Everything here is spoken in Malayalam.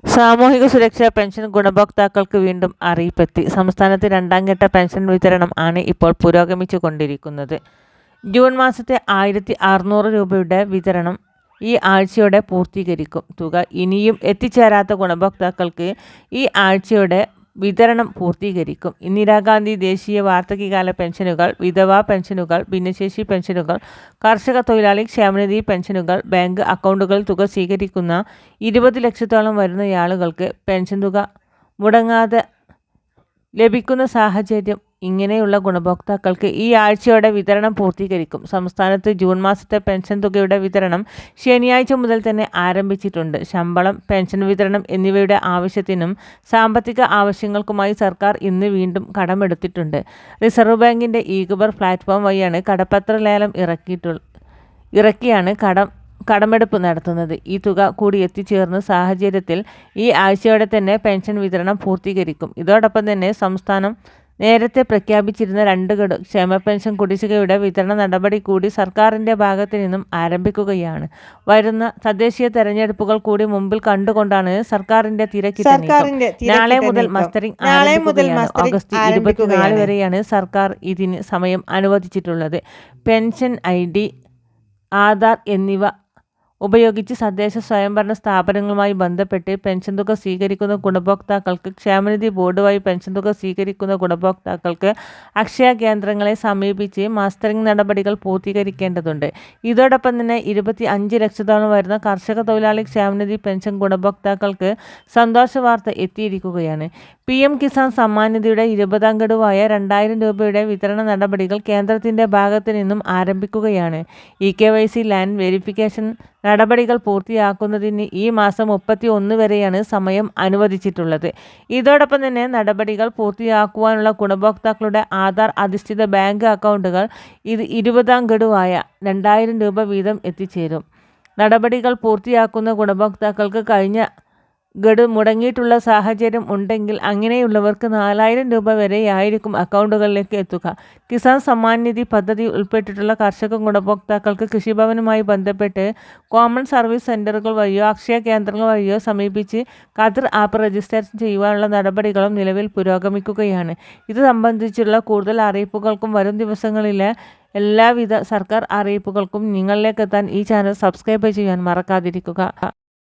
സാമൂഹിക സുരക്ഷാ പെൻഷൻ ഗുണഭോക്താക്കൾക്ക് വീണ്ടും അറിയിപ്പെത്തി. സംസ്ഥാനത്ത് രണ്ടാം ഘട്ട പെൻഷൻ വിതരണം ആണ് ഇപ്പോൾ പുരോഗമിച്ചു കൊണ്ടിരിക്കുന്നത്. ജൂൺ മാസത്തെ 1600 രൂപയുടെ വിതരണം ഈ ആഴ്ചയോടെ പൂർത്തീകരിക്കും. തുക ഇനിയും എത്തിച്ചേരാത്ത ഗുണഭോക്താക്കൾക്ക് ഈ ആഴ്ചയോടെ വിതരണം പൂർത്തീകരിക്കും. ഇന്ദിരാഗാന്ധി ദേശീയ വാർദ്ധക്യകാല പെൻഷനുകൾ, വിധവാ പെൻഷനുകൾ, ഭിന്നശേഷി പെൻഷനുകൾ, കർഷക തൊഴിലാളി ക്ഷേമനിധി പെൻഷനുകൾ, ബാങ്ക് അക്കൗണ്ടുകളിൽ തുക സ്വീകരിക്കുന്ന 20 ലക്ഷത്തോളം വരുന്നയാളുകൾക്ക് പെൻഷൻ തുക മുടങ്ങാതെ ലഭിക്കുന്ന സാഹചര്യം ഇങ്ങനെയുള്ള ഗുണഭോക്താക്കൾക്ക് ഈ ആഴ്ചയോടെ വിതരണം പൂർത്തീകരിക്കും. സംസ്ഥാനത്ത് ജൂൺ മാസത്തെ പെൻഷൻ തുകയുടെ വിതരണം ശനിയാഴ്ച മുതൽ തന്നെ ആരംഭിച്ചിട്ടുണ്ട്. ശമ്പളം, പെൻഷൻ വിതരണം എന്നിവയുടെ ആവശ്യത്തിനും സാമ്പത്തിക ആവശ്യങ്ങൾക്കുമായി സർക്കാർ ഇന്ന് വീണ്ടും കടമെടുത്തിട്ടുണ്ട്. റിസർവ് ബാങ്കിൻ്റെ ഇ-ഖബർ പ്ലാറ്റ്ഫോം വഴിയാണ് കടപ്പത്ര ലേലം ഇറക്കിയാണ് കടമെടുപ്പ് നടത്തുന്നത്. ഈ തുക കൂടി എത്തിച്ചേർന്ന സാഹചര്യത്തിൽ ഈ ആഴ്ചയോടെ തന്നെ പെൻഷൻ വിതരണം പൂർത്തീകരിക്കും. ഇതോടൊപ്പം തന്നെ സംസ്ഥാനം നേരത്തെ പ്രഖ്യാപിച്ചിരുന്ന 2 ഗഡു ക്ഷേമ പെൻഷൻ കുടിശ്ശികയുടെ വിതരണ നടപടി കൂടി സർക്കാരിൻ്റെ ഭാഗത്തു നിന്നും ആരംഭിക്കുകയാണ്. വരുന്ന തദ്ദേശീയ തെരഞ്ഞെടുപ്പുകൾ കൂടി മുമ്പിൽ കണ്ടുകൊണ്ടാണ് സർക്കാരിൻ്റെ തിരക്കിട്ട നീക്കം. നാളെ മുതൽ മസ്റ്ററിംഗ് ആരംഭിക്കുകയാണ്. ഓഗസ്റ്റ് 24 വരെയാണ് സർക്കാർ ഇതിന് സമയം അനുവദിച്ചിട്ടുള്ളത്. പെൻഷൻ ID, ആധാർ എന്നിവ ഉപയോഗിച്ച് തദ്ദേശ സ്വയംഭരണ സ്ഥാപനങ്ങളുമായി ബന്ധപ്പെട്ട് പെൻഷൻ തുക സ്വീകരിക്കുന്ന ഗുണഭോക്താക്കൾക്ക്, ക്ഷേമനിധി ബോർഡ് വഴി പെൻഷൻ തുക സ്വീകരിക്കുന്ന ഗുണഭോക്താക്കൾക്ക് അക്ഷയ കേന്ദ്രങ്ങളെ സമീപിച്ച് മസ്റ്ററിംഗ് നടപടികൾ പൂർത്തീകരിക്കേണ്ടതുണ്ട്. ഇതോടൊപ്പം തന്നെ 25 ലക്ഷത്തോളം വരുന്ന കർഷക തൊഴിലാളി ക്ഷേമനിധി പെൻഷൻ ഗുണഭോക്താക്കൾക്ക് സന്തോഷ വാർത്ത എത്തിയിരിക്കുകയാണ്. PM കിസാൻ സമ്മാൻ നിധിയുടെ 20ാം ഗഡുവായ 2000 രൂപയുടെ വിതരണ നടപടികൾ കേന്ദ്രത്തിൻ്റെ ഭാഗത്തു നിന്നും ആരംഭിക്കുകയാണ്. eKYC ലാൻഡ് വെരിഫിക്കേഷൻ നടപടികൾ പൂർത്തിയാക്കുന്നതിന് ഈ മാസം 31 വരെയാണ് സമയം അനുവദിച്ചിട്ടുള്ളത്. ഇതോടൊപ്പം തന്നെ നടപടികൾ പൂർത്തിയാക്കുവാനുള്ള ഗുണഭോക്താക്കളുടെ ആധാർ അധിഷ്ഠിത ബാങ്ക് അക്കൗണ്ടുകൾ 20ാം ഗഡുവായ 2000 രൂപ വീതം എത്തിച്ചേരും. നടപടികൾ പൂർത്തിയാക്കുന്ന ഗുണഭോക്താക്കൾക്ക് കഴിഞ്ഞ ഗഡു മുടങ്ങിയിട്ടുള്ള സാഹചര്യം ഉണ്ടെങ്കിൽ അങ്ങനെയുള്ളവർക്ക് 4000 രൂപ വരെയായിരിക്കും അക്കൗണ്ടുകളിലേക്ക് എത്തുക. കിസാൻ സമ്മാൻ നിധി പദ്ധതി ഉൾപ്പെട്ടിട്ടുള്ള കർഷക ഗുണഭോക്താക്കൾക്ക് കൃഷിഭവനുമായി ബന്ധപ്പെട്ട് കോമൺ സർവീസ് സെൻ്ററുകൾ വഴിയോ അക്ഷയ കേന്ദ്രങ്ങൾ വഴിയോ സമീപിച്ച് ഖദർ ആപ്പ് രജിസ്റ്റർ ചെയ്യുവാനുള്ള നടപടികളും നിലവിൽ പുരോഗമിക്കുകയാണ്. ഇത് സംബന്ധിച്ചുള്ള കൂടുതൽ അറിയിപ്പുകൾക്കും വരും ദിവസങ്ങളിലെ എല്ലാവിധ സർക്കാർ അറിയിപ്പുകൾക്കും നിങ്ങളിലേക്ക് എത്താൻ ഈ ചാനൽ സബ്സ്ക്രൈബ് ചെയ്യാൻ മറക്കാതിരിക്കുക.